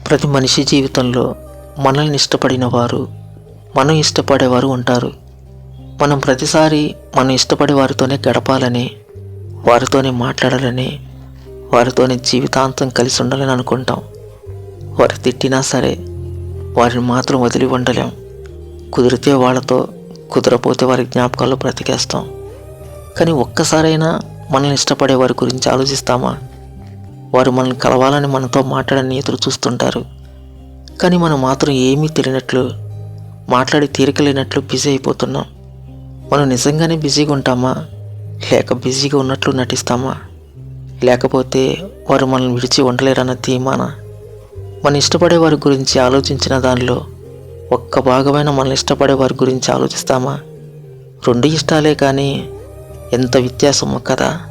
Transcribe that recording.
ప్రతి మనిషి జీవితంలో మనల్ని ఇష్టపడిన వారు, మనం ఇష్టపడేవారు ఉంటారు. మనం ప్రతిసారి మనం ఇష్టపడే వారితోనే గడపాలని, వారితోనే మాట్లాడాలని, వారితోనే జీవితాంతం కలిసి ఉండాలని అనుకుంటాం. వారు తిట్టినా సరే వారిని మాత్రం వదిలి ఉండలేం. కుదిరితే వాళ్ళతో, కుదరపోతే వారి జ్ఞాపకాల్లో బ్రతికేస్తాం. కానీ ఒక్కసారైనా మనల్ని ఇష్టపడే వారి గురించి ఆలోచిస్తామా? వారు మనల్ని కలవాలని మనతో మాట్లాడని ఎదురు చూస్తుంటారు. కానీ మనం మాత్రం ఏమీ తెలియనట్లు, మాట్లాడి తీరిక లేనట్లు బిజీ అయిపోతున్నాం. మనం నిజంగానే బిజీగా ఉంటామా? లేక బిజీగా ఉన్నట్లు నటిస్తామా? లేకపోతే వారు మనల్ని విడిచి ఉండలేరన్న ధీమానా? మనం ఇష్టపడే వారి గురించి ఆలోచించిన దానిలో ఒక్క భాగమైన మనల్ని ఇష్టపడే వారి గురించి ఆలోచిస్తామా? రెండు ఇష్టాలే కానీ ఎంత వ్యత్యాసమో కదా.